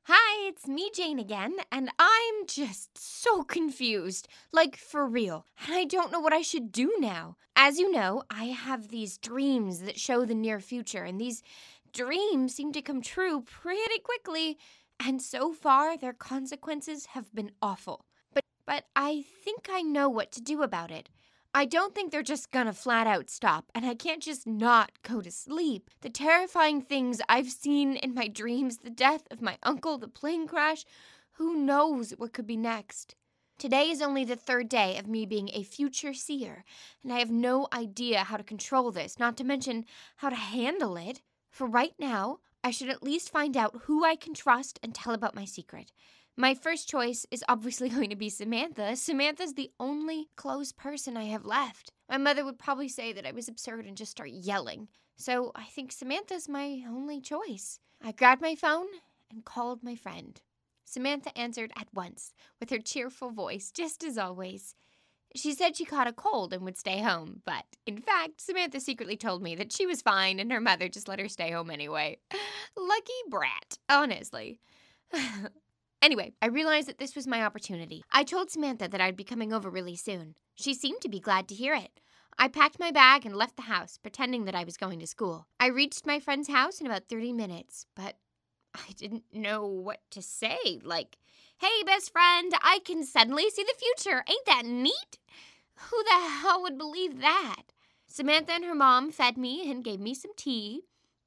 Hi, it's me, Jane, again, and I'm just so confused. Like, for real. And I don't know what I should do now. As you know, I have these dreams that show the near future, and these dreams seem to come true pretty quickly. And so far, their consequences have been awful. But I think I know what to do about it. I don't think they're just gonna flat out stop, and I can't just not go to sleep. The terrifying things I've seen in my dreams, the death of my uncle, the plane crash, who knows what could be next? Today is only the third day of me being a future seer, and I have no idea how to control this, not to mention how to handle it. For right now, I should at least find out who I can trust and tell about my secret. My first choice is obviously going to be Samantha. Samantha's the only close person I have left. My mother would probably say that I was absurd and just start yelling. So I think Samantha's my only choice. I grabbed my phone and called my friend. Samantha answered at once, with her cheerful voice, just as always. She said she caught a cold and would stay home, but in fact, Samantha secretly told me that she was fine and her mother just let her stay home anyway. Lucky brat, honestly. Anyway, I realized that this was my opportunity. I told Samantha that I'd be coming over really soon. She seemed to be glad to hear it. I packed my bag and left the house, pretending that I was going to school. I reached my friend's house in about 30 minutes, but I didn't know what to say. Like, hey, best friend, I can suddenly see the future. Ain't that neat? Who the hell would believe that? Samantha and her mom fed me and gave me some tea.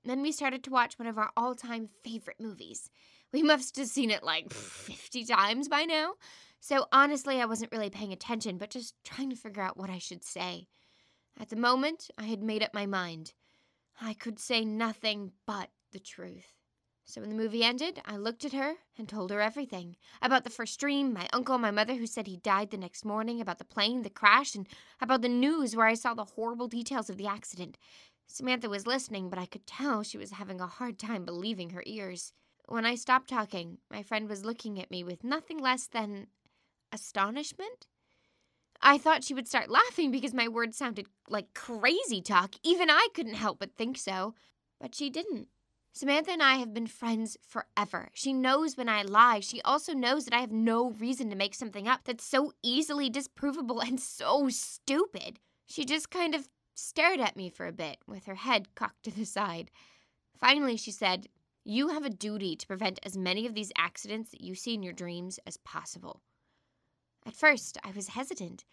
Then we started to watch one of our all-time favorite movies. We must have seen it like 50 times by now. So honestly, I wasn't really paying attention, but just trying to figure out what I should say. At the moment, I had made up my mind. I could say nothing but the truth. So when the movie ended, I looked at her and told her everything. About the first dream, my uncle, my mother who said he died the next morning, about the plane, the crash, and about the news where I saw the horrible details of the accident. Samantha was listening, but I could tell she was having a hard time believing her ears. When I stopped talking, my friend was looking at me with nothing less than astonishment. I thought she would start laughing because my words sounded like crazy talk. Even I couldn't help but think so. But she didn't. Samantha and I have been friends forever. She knows when I lie. She also knows that I have no reason to make something up that's so easily disprovable and so stupid. She just kind of stared at me for a bit, with her head cocked to the side. Finally, she said, "You have a duty to prevent as many of these accidents that you see in your dreams as possible." At first, I was hesitant.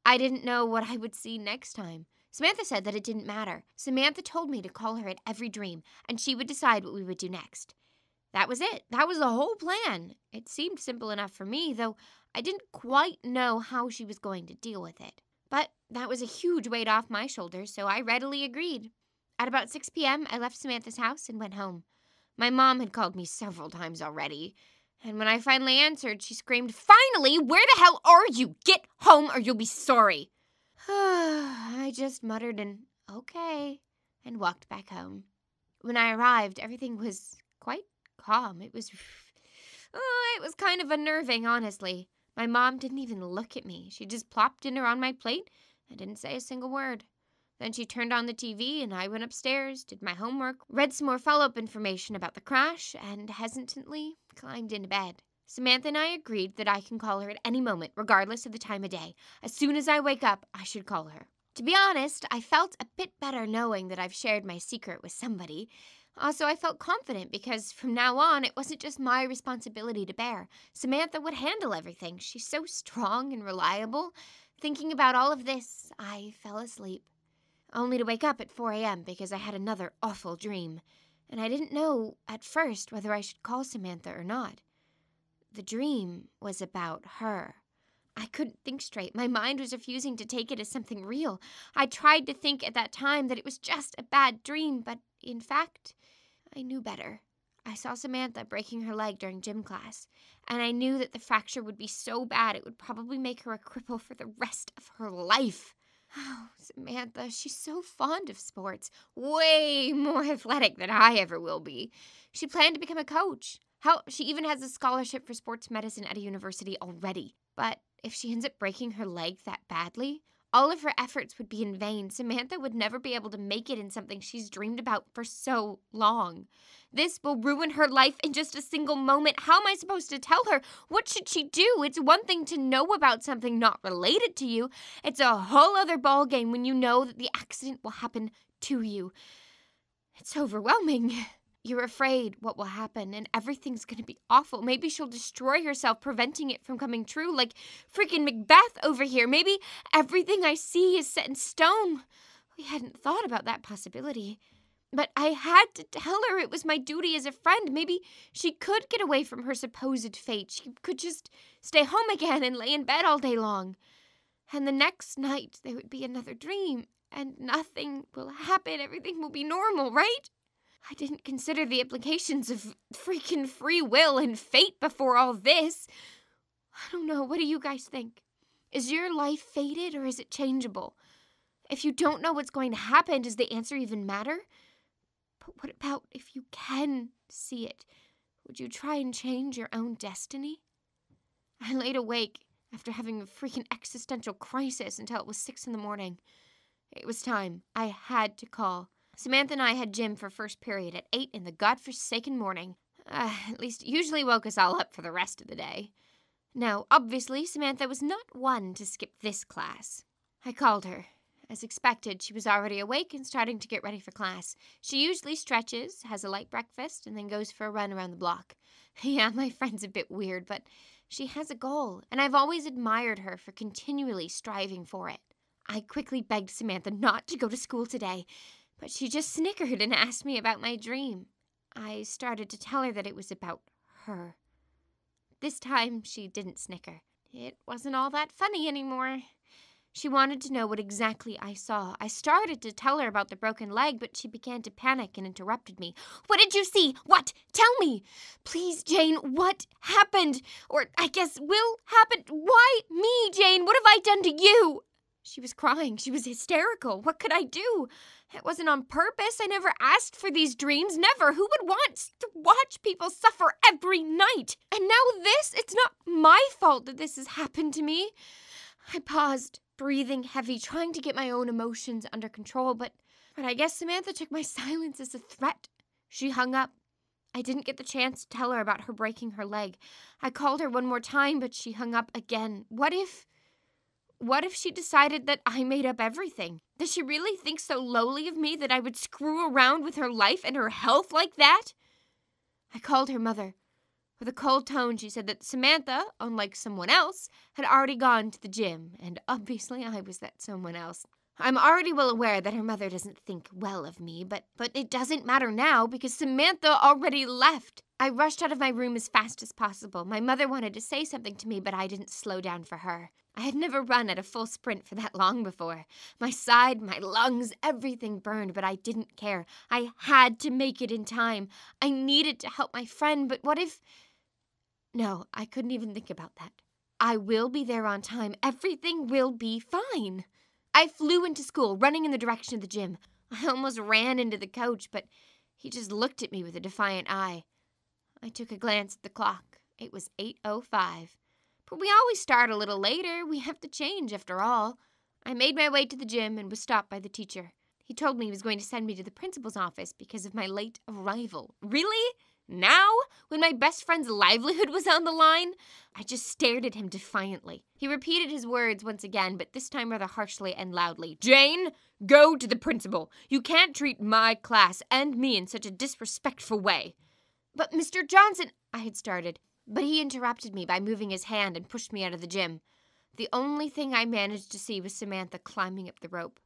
I didn't know what I would see next time. Samantha said that it didn't matter. Samantha told me to call her at every dream, and she would decide what we would do next. That was it. That was the whole plan. It seemed simple enough for me, though I didn't quite know how she was going to deal with it. But that was a huge weight off my shoulders, so I readily agreed. At about 6 p.m., I left Samantha's house and went home. My mom had called me several times already, and when I finally answered, she screamed, "Finally, where the hell are you? Get home or you'll be sorry." I just muttered an okay and walked back home. When I arrived, everything was quite calm. It was kind of unnerving, honestly. My mom didn't even look at me. She just plopped dinner on my plate and didn't say a single word. Then she turned on the TV and I went upstairs, did my homework, read some more follow-up information about the crash, and hesitantly climbed into bed. Samantha and I agreed that I can call her at any moment, regardless of the time of day. As soon as I wake up, I should call her. To be honest, I felt a bit better knowing that I've shared my secret with somebody. Also, I felt confident because from now on, it wasn't just my responsibility to bear. Samantha would handle everything. She's so strong and reliable. Thinking about all of this, I fell asleep, only to wake up at 4 a.m. because I had another awful dream, and I didn't know at first whether I should call Samantha or not. The dream was about her. I couldn't think straight. My mind was refusing to take it as something real. I tried to think at that time that it was just a bad dream, but in fact, I knew better. I saw Samantha breaking her leg during gym class, and I knew that the fracture would be so bad it would probably make her a cripple for the rest of her life. Oh, Samantha, she's so fond of sports. Way more athletic than I ever will be. She planned to become a coach. Hell, she even has a scholarship for sports medicine at a university already. But if she ends up breaking her leg that badly, All of her efforts would be in vain. Samantha would never be able to make it in something she's dreamed about for so long. This will ruin her life in just a single moment. How am I supposed to tell her? What should she do? It's one thing to know about something not related to you. It's a whole other ballgame when you know that the accident will happen to you. It's overwhelming. You're afraid what will happen, and everything's gonna be awful. Maybe she'll destroy herself, preventing it from coming true, like freaking Macbeth over here. Maybe everything I see is set in stone. We hadn't thought about that possibility. But I had to tell her it was my duty as a friend. Maybe she could get away from her supposed fate. She could just stay home again and lay in bed all day long. And the next night, there would be another dream, and nothing will happen. Everything will be normal, right? I didn't consider the implications of freaking free will and fate before all this. I don't know. What do you guys think? Is your life fated or is it changeable? If you don't know what's going to happen, does the answer even matter? But what about if you can see it? Would you try and change your own destiny? I laid awake after having a freaking existential crisis until it was 6 a.m. It was time. I had to call. Samantha and I had gym for first period at 8 in the godforsaken morning. At least usually woke us all up for the rest of the day. Now, obviously, Samantha was not one to skip this class. I called her. As expected, she was already awake and starting to get ready for class. She usually stretches, has a light breakfast, and then goes for a run around the block. Yeah, my friend's a bit weird, but she has a goal, and I've always admired her for continually striving for it. I quickly begged Samantha not to go to school today, but she just snickered and asked me about my dream. I started to tell her that it was about her. This time, she didn't snicker. It wasn't all that funny anymore. She wanted to know what exactly I saw. I started to tell her about the broken leg, but she began to panic and interrupted me. What did you see? What? Tell me! Please, Jane, what happened? Or I guess will happen. Why me, Jane? What have I done to you? She was crying. She was hysterical. What could I do? It wasn't on purpose. I never asked for these dreams. Never. Who would want to watch people suffer every night? And now this? It's not my fault that this has happened to me. I paused, breathing heavy, trying to get my own emotions under control, but I guess Samantha took my silence as a threat. She hung up. I didn't get the chance to tell her about her breaking her leg. I called her one more time, but she hung up again. What if she decided that I made up everything? Does she really think so lowly of me that I would screw around with her life and her health like that? I called her mother. With a cold tone, she said that Samantha, unlike someone else, had already gone to the gym, and obviously I was that someone else. I'm already well aware that her mother doesn't think well of me, but it doesn't matter now because Samantha already left. I rushed out of my room as fast as possible. My mother wanted to say something to me, but I didn't slow down for her. I had never run at a full sprint for that long before. My side, my lungs, everything burned, but I didn't care. I had to make it in time. I needed to help my friend, but what if... No, I couldn't even think about that. I will be there on time. Everything will be fine. I flew into school, running in the direction of the gym. I almost ran into the coach, but he just looked at me with a defiant eye. I took a glance at the clock. It was 8:05. But we always start a little later. We have to change, after all. I made my way to the gym and was stopped by the teacher. He told me he was going to send me to the principal's office because of my late arrival. Really? Now? When my best friend's livelihood was on the line? I just stared at him defiantly. He repeated his words once again, but this time rather harshly and loudly. Jane, go to the principal. You can't treat my class and me in such a disrespectful way. But Mr. Johnson, I had started, but he interrupted me by moving his hand and pushed me out of the gym. The only thing I managed to see was Samantha climbing up the rope.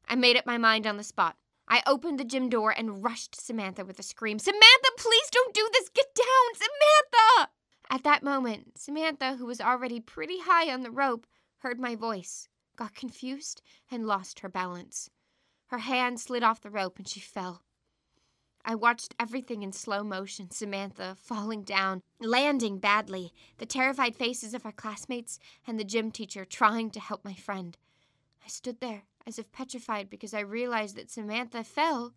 I made up my mind on the spot. I opened the gym door and rushed Samantha with a scream. Samantha, please don't do this! Get down! Samantha! At that moment, Samantha, who was already pretty high on the rope, heard my voice, got confused, and lost her balance. Her hand slid off the rope and she fell. I watched everything in slow motion, Samantha falling down, landing badly, the terrified faces of our classmates, and the gym teacher trying to help my friend. I stood there, as if petrified, because I realized that Samantha fell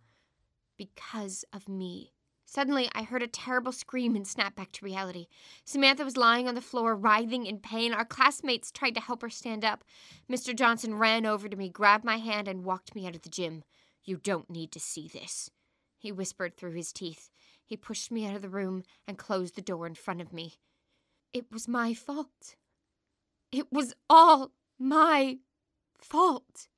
because of me. Suddenly, I heard a terrible scream and snapped back to reality. Samantha was lying on the floor, writhing in pain. Our classmates tried to help her stand up. Mr. Johnson ran over to me, grabbed my hand, and walked me out of the gym. "You don't need to see this," he whispered through his teeth. He pushed me out of the room and closed the door in front of me. It was my fault. It was all my fault.